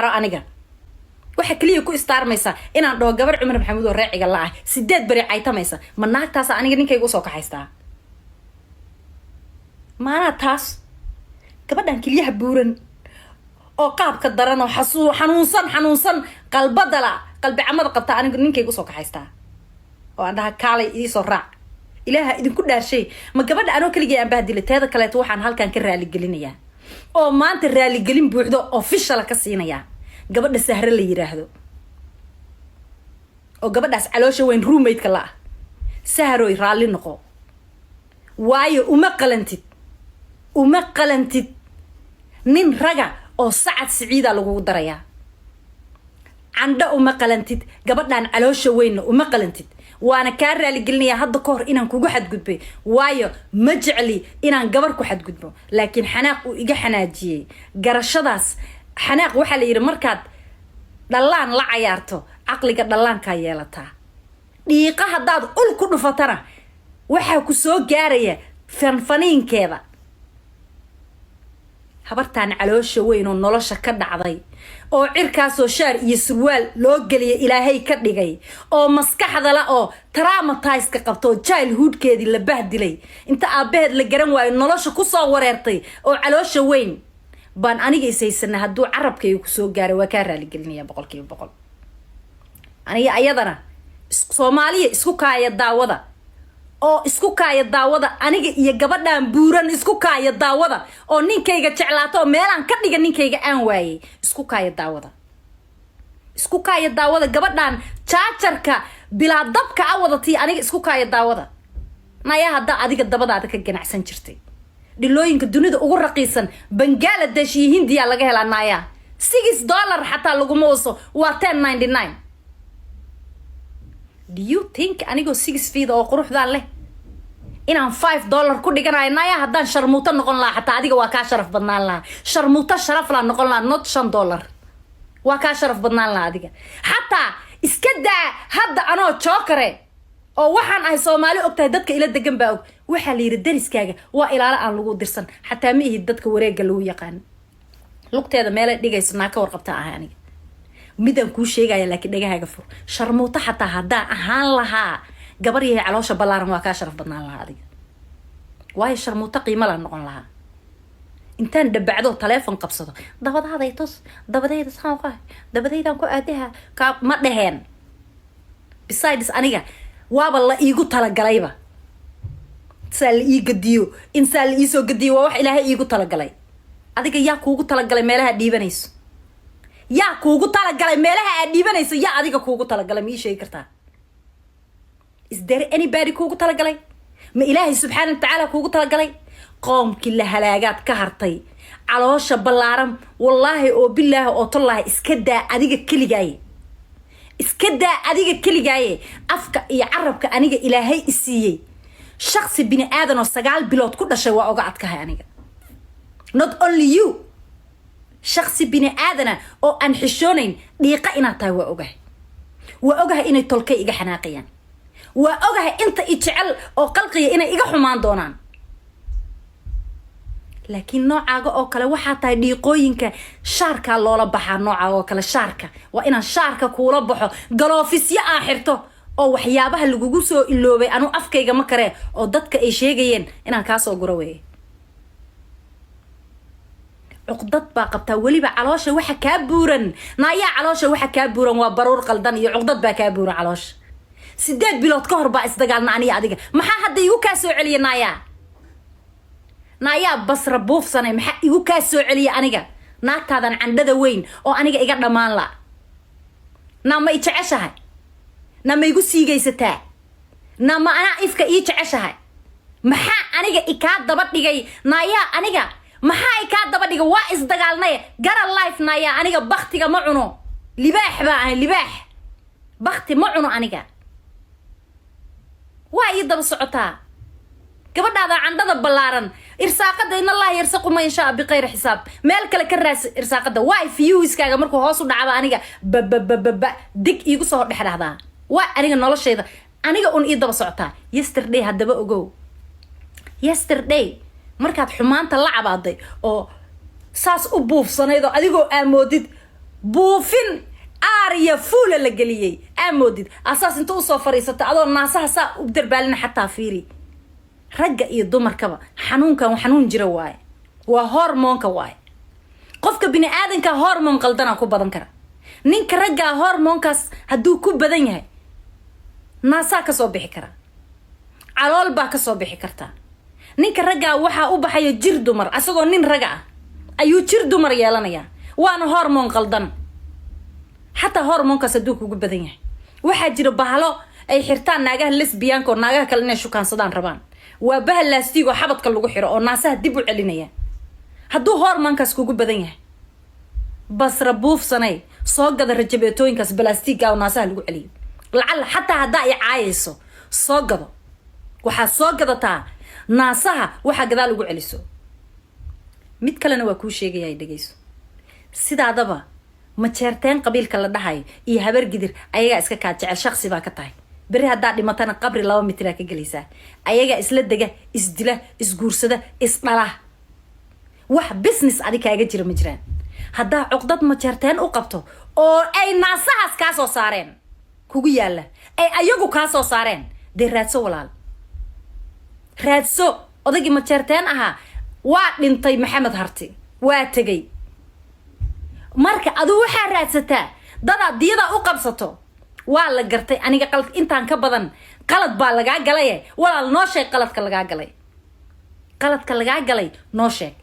aniga waxa kaliya ku istaarmaysa inaan dhaho gabar Cumar Maxamuud oo raaciga la ah 8 bari caytamaysa ma naagtaas aniga ninkaygu soo kaxaystaa maana taas gabadhan kaliya buuran oo qaabka daran oo xanuunsan qalbadala qalbi camada qabta aniga ninkaygu soo kaxaystaa oo aan dhaha kaalay idii soo raac ilaaha idinku dhaarshay ma gabadha anoo kaliya aan bahdilay teeda kale waxaan halkan ka raali gelinayaa oo maanta raali gelin buuxdo official ka siinaya gabadha Sahra la yiraahdo oo gabadhaas caloosha weyn roommate-ka la ah Sahroy raali noqo waayo uma qalantid nin raga oo Sacad Siciida lagu daraya candha uma qalantid gabadhan caloosha weyn uma qalantid waana ka raali gelinaya hadda ka hor inaan kugu xadgudbay waayo ma jecli inaan gabar ku xadgudbo laakiin xanaaq uu iga xanaajiyay garashadaas xanaaq waxa la yiri markaad dhalaan la cayaarto aqliga dhalaanka yeelata dhiiqa hadaad ul ku dhufatana waxa ku soo gaaraya fanfaniinkeeda habartaan caloosha weyn oo nolosha ka dhacday oo cirkaas oo shaar iyo surwaal loo galiyay ilaahay ka dhigay oo maskaxda la oo traumatize ka qabto childhoodkeedii la bahdilay inta aabaheed la garan waayo nolosha ku soo wareertay oo caloosha weyn baan aniga isaysana haduu carabkay ku soo gaaray waa ka raali gelinaya 100% aniga ayadana Soomaaliya isku kaaya daawada aniga iyo gabadhan buuran isku kaaya daawada oo ninkayga jeclaato meelan ka dhiga ninkayga aan waayay isku kaaya daawada gabadhan jaajarka bila dabka awadati aniga isku kaaya daawada naya hada adiga dabadaada ka ganacsan jirtay dhilooyinka dunida ugu raqiisan Bangladesh iyo Hindiya laga helaa naya $6 hatta lagu mooso waa $10.99 do you think anigo 6 feet oo quruxdaan leh inaan $5 ku dhiganayo naya hadaan sharmuuta noqon lahaa hatta adiga waa ka sharaf badnaan lahaa sharmuuta sharaf la noqon lahaa not $5 waa ka sharaf badnaan lahaa adiga hatta iska daa hadda anoo jookare oo waxaan ahay Soomaali ogtahay dadka ila degan baa og waxa la yiri dariskaaga waa ilaala aan lagu dirsan hatta ma ihid dadka wareega lagu yaqaan lugteeda meel ay dhigaysana ka warqabta ah aniga midan ku sheegaya laakiin dhagahaaga fur sharmuuta hatta hada ahaan lahaa gabar yahay caloosha balaaran waa ka sharaf badnaan lahaa adiga way sharmuuta qiimo la noqon lahaa intaan dabacdo telefoon qabsado dabadaaday tos dabadayda saaqay dabadaydan ku aadaha ka ma dhaheen besides aniga waaba la iigu talagalayba sal iigadiyo in sal iisoo gadiyo wax ilaahay iigu talagalay adiga yaa kuugu talagalay meelaha dhiibanayso yaa kuugu talagalay meelaha aad dhiibanayso yaa adiga kuugu talagalay ma ii sheegi kartaa is there anybody kuugu talagalay ma ilaahay subxaanahu wa ta'ala kuugu talagalay qoomkii la halaagaad ka hartay caloosha balaaran wallahi oo bilaahi oo tallahi iska daa adiga keligaaye afka iyo carabka aniga ilaahay isiiyay shakhsi bini aadan oo 9 bilood ku dhashay waa oga adkahay aniga not only you shakhsi bini aadana oo aan xishoonayn dhiiqa inaad tahay waa ogahay inay tolkay iga xanaaqayaan waa ogahay inta i jecel oo qalqiya inay iga xumaan doonaan laakiin noocaaga oo kale waxa tahay dhiiqooyinka shaarka loola baxaa noocaaga oo kale shaarka waa inaan shaarka kuula baxo galoofisyo aan xirto oo waxyaabaha lagugu soo iloobay anu afkayga ma kare oo dadka ay sheegayeen inaan ka soo guro weey عقدت باقبتا وليبا علوشة وحا كابورن نايا علوشة وحا كابورن وبرور قلدان يو عقدت با كابورن علوش سيدات بلوت كهر با اسدقالنا عنيا عديقا محا حدا يو كاسو عليا نايا بس ربوف سنة محا يو كاسو عليا عنيقا ناك هذا عنددا وين او عنيقا ايقا دمان لا ناما ايتعشاها ناما يقو سيقاي ستا ناما انا افكا ايتعشاها محا عنيقا ايكاد دبط ديقاي نايا عنيقا maxay ka daba dhiga waa isdagaalnay gara life naya aniga baqtiga ma cuno libaax baa libaax baqti ma cuno aniga waa ii daba socotaa gabadhaada candada balaaran irsaaqada in Allah yarsaaqu ma insha bi qeyr xisaab meel kale ka raas irsaaqada waa fiyuuskaaga markuu hoos u dhacaba aniga dig iigu soo dhexdhaxdaa waa aniga noloshayda aniga un ii daba socotaa yesterday hadaba ogow yesterday markaad xumaanta la cabaaday oo saas u buufsanaydo adigoo aamoodid buufin aariya fuula la geliyay amoodid asaas inta u soo fariisata adoo naasaha saa u darbaalina xataa fiiri ragga iyo dumarkaba xanuunkan xanuun jira waaye waa hormoonka waaye qofka bini aadanka hormoon qaldana ku badan kara ninka ragga hormoonkaas hadduu ku badan yahay naasaa ka soo bixi kara calool baa ka soo bixi karta ninka ragga waxaa u baxaya jir dumar asagoo nin raga ah ayuu jir dumar yeelanayaa waana hormoon qaldan xataa hormoonkaas hadduu kugu badan yahay waxaa jira bahalo ay xirtaan naagaha lesbiyaanka oo naagaha kale inay shukaansadaan rabaan waa bahal laastiig oo xabadka lagu xiro oo naasaha dib u celinaya hadduu hormoonkaas kugu badan yahay basra buufsanay soo gada rajabeetooyinkaas balaastiigga oo naasaha lagu celiyo lacala xataa haddaa ay caayayso soo gado waxaa soo gadataa naasaha waxaa gadaa lagu celiso mid kalena waa kuu sheegaya dhegeyso sidaadaba ma jeerteen qabiilka la dhahay iyo habar gidir ayagaa iska kaa jecel shakhsi baa ka tahay beri haddaa dhimatana qabri 2 mitir ka gelaysaa ayagaa isla dega isdila isguursada isdhala wax business adiga kaaga jira ma jiraan haddaa cuqdad ma jeerteen u qabto oo ay naasahaas kaa soo saareen kugu yaala ay ayagu kaa soo saareen dee raadso walaal raadso odagii ma jeerteen ahaa waa dhintay maxamed harti waa tegay marka adu waxaa raadsataa dada diyada u qabsato waa la gartay aniga qalad intaan ka badan qalad baa lagaa galay walaal noo sheeg qaladka lagaa galay noo sheeg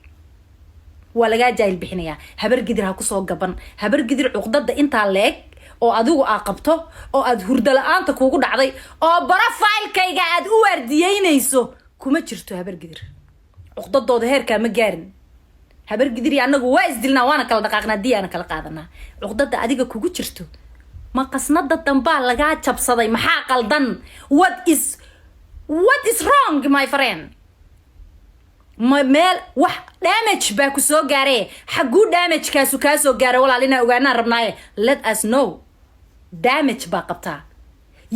waa lagaa jaahil bixinayaa habar gidir ha kusoo gaban habar gidir cuqdada intaa leeg oo adigu aa qabto oo aad hurdo la-aanta kuugu dhacday oo profilekayga aad u waardiyeynayso kuma jirto habar gidir cuqdadooda heerkaa ma gaarin habar gidir anagu waa isdilnaa waana kala dhaqaaqnaa diyaana kala qaadanaa cuqdada adiga kugu jirto ma qasnada dambaa lagaa jabsaday maxaa qaldan what is wrong my friend ma meel wax damage baa ku soo gaaree xaguu damage kaasu kaa soo gaaray walaal inaa ogaanaan rabnaaye let us know damage baa qabtaa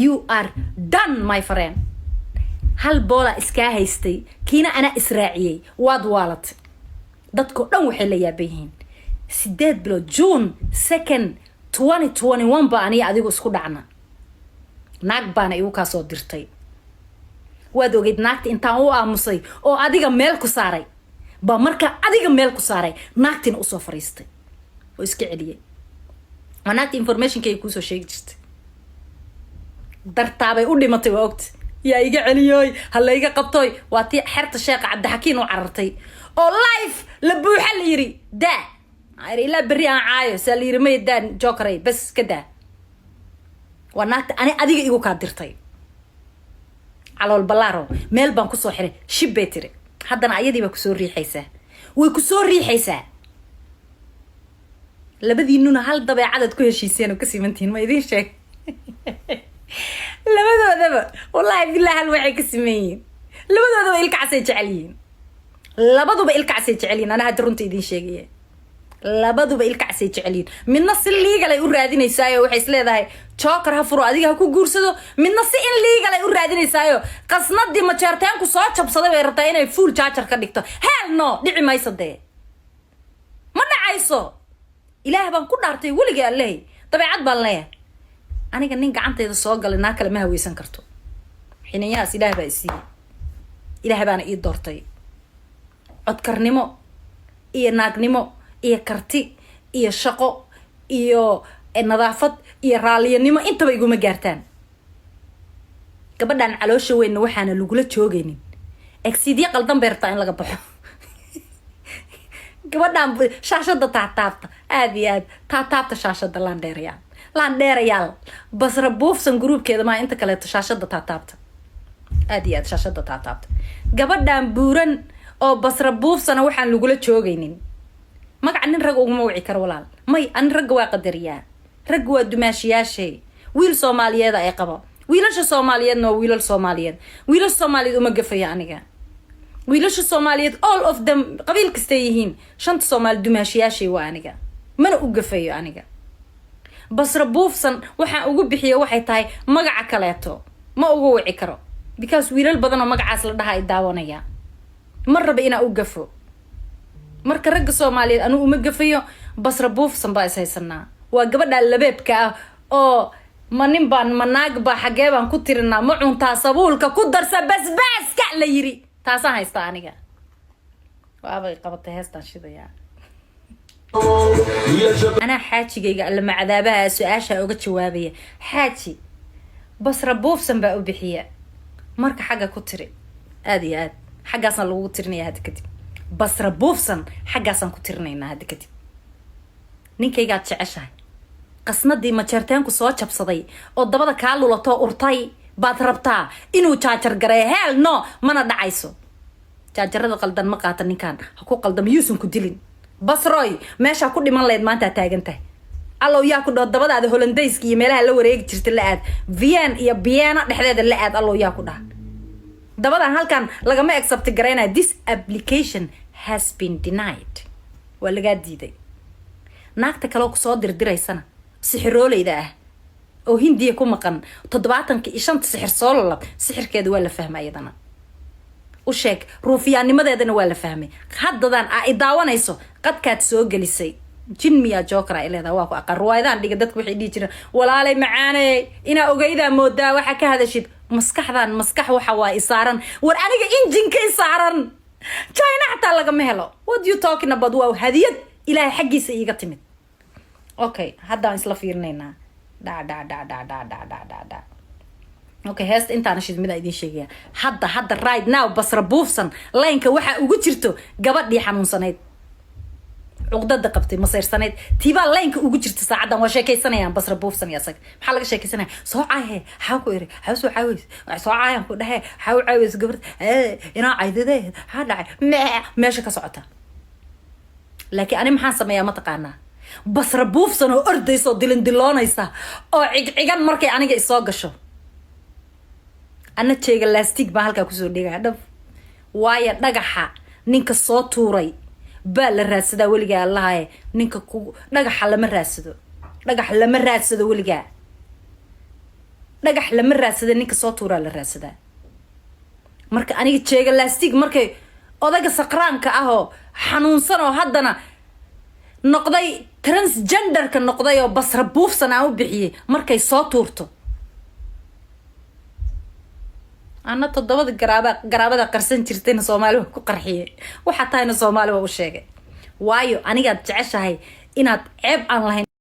you are done my friend hal boola iskaa haystay kiina anaa israaciyey waad waalatay dadko dhan waxay la yaaban yihiin 8 bilood June 2nd 2021 baa aniga adigu isku dhacna naag baana igu kaa soo dirtay waad ogeyd naagta intaan u aamusay oo adiga meel ku saaray ba marka adiga meel ku saaray naagtina usoo fariistay oo iska celiyay naagta informationkay kusoo sheegi jirtay dartaabay u dhimatay waa ogta yaa iga celiyooy hala iga qabtooy waa tii xerta sheekha cabdixakiin u carartay oo life la buuxa la yiri daa ilaa berri aan caayo saa la yiri may daan jokeray bas ka daa waa naagta ani adiga igu kaa dirtay calool balaaro meel baan kusoo xiray shib bay tiri haddana ayadii baa kusoo riixaysaa way kusoo riixaysaa labadiinuna hal dabeecadaad ku heshiiseen oo ka simantihiin ma idiin sheeg labadoodaba wallaahi billah hal waxay ka siman yihiin labadoodaba ilkacasay jecel yihiin labaduba ilkacasay jecel yihiin anaa hadda runta idiin sheegaya labaduba ilkacasay jecel yihiin midna si legal ay u raadinaysaayo waxay isleedahay joker ha furo adiga ha ku guursado midna si in legal ay u raadinaysaayo qasnadii ma jeerteenku soo jabsaday bay rabtaa inay full charger ka dhigto hell no dhici mayso dee ma dhacayso ilaah baan ku dhaartay weliga allahay dabeecad baan leeyahay aniga nin gacantayda soo galay naa kale ma haweysan karto xinayaas ilaah baa isiiyey ilaah baana ii doortay codkarnimo iyo naagnimo iyo karti iyo shaqo iyo nadaafad iyo raaliyanimo intaba iguma gaartaan gabadhan caloosha weynna waxaana lagula joogaynin exidya qaldan bay rabtaa in laga baxo gabadhan shaashada taataabta aad iyo aad taataabta shaashada laandheerayaal basra buufsan gruubkeeda maa inta kaleeto shaashada taataabta aad iyo aad shaashada taataabta gabadhan buuran oo basra buufsana waxaan lagula joogaynin magaca nin rag uguma wici karo walaal may ani ragga waa qadariyaa ragga waa dumaashiyaashay wiil soomaaliyeed ay qabo wiilasha soomaaliyeedna waa wiilal soomaaliyeed wiilasha soomaaliyeed uma gafaya aniga wiilasha soomaaliyeed all of them qabiil kasta yihiin shanta soomaali dumaashiyaashay waa aniga mana u gafayo aniga basra buufsan waxaan ugu bixiyo waxay tahay magaca kaleeto ma ugu wici karo because wiilal badan oo magacaas la dhaha ay daawanaya mar raba inaa u gafo marka ragga soomaaliyeed anu uma gafayo basra buufsan baa is haysanaa waa gabadha labeebka ah oo ma nin baan ma naag baa xagee baan ku tirinaa ma cuntaa sabuulka ku darsa basbaaska la yiri taasaan haystaa aniga waabay qabatay heestaan shidayaa أنا حاجي جيجا لما عذابها سؤاشة أوجد جوابية حاجي بس ربوف سنبقى بحياء مارك حاجة كتري آدي حاجة أصلا لو كترني هاد كتب بس ربوف سن حاجة أصلا كترني هاد كتب نيكي جات تعشها قسمت دي ما شرتين كسوات بصدي والضبط كالو لطو أرطاي بعد ربطها إنه تاجر جري هل نو ما ندعيسو تاجر هذا قلدان مقاطع كان حقوق قلدان يوسن كدلين بس روي ماشي كل ما ليد ما أنت تاجنته الله ياكل الضبط هذا هولنديسكي يملها لو ريج تشتري لقاد فيان يا بيانا نحدد اللقاد الله ياكل ده ضبط هل كان لقى accept جرينا this application has been denied ولا قاد دي ناقتك لو صادر دري سنة سحرولي ده أو هندي يكون مقن تضبعتن كإيشان سحر صالة سحر كده ولا فهم أيضا وشك روفياني ماذا يدنا ولا فهمي حد ذان إداوانا يسو قد كات سوق جلسي جن ميا جوكرا إلى ذا واقع قروا إذا عندي قدرت وحدي جرا ولا علي معاني إنا أوجيدا مودة وحكى هذا الشيء مسكح ذان مسكح وحوا إصارا ورأني إنجن كإصارا جاينا حتى لقى مهلا what you talking about وهديت إلى حقي سيجتمت أوكي هذا إسلا فيرنينا دا اوكي هست انت انا شيد ميدا idin sheegaya hadda right now basra buufsan laynka waxa ugu jirto gabadhii xanuunsanayd uqdada qabtay masayrsanayd tiba laynka ugu jirto saacadan waa sheekaysanayaan basra buufsan yaasag maxaa laga sheekaysanaya soo caaye xaa ku iri xaa soo caawis soo caayaan ku dhahay xaa u caawis gabadh ina caydade ha dhacay meesha ka socota laakiin ani maxaan sameeyaa ma taqaanaa basra buufsan oo ordayso diloonaysa oo cigan markay aniga isoo gasho أنا تيجي لاستيك بهالك كوسو ديجا دف وايا دقحة نينك صوت توري بال الراس ده ولقى الله نينك كو دقحة لما الراس ده دقحة لما الراس ده ولقى دقحة لما الراس ده نينك صوت تورا الراس ده مرك أنا تيجي لاستيك مرك أضاق سقران كأهو حنون صنو هدنا نقضي ترانس جندر كنقضي بس ربوف صنعو بحيه مرك صوت تورتو أنا تضبط قرابة قرسن ترتين صومالي كو قرحية وحتى هنا صومالي وشيء وايو أنا قد تعيش هاي إنها عيب عن لهين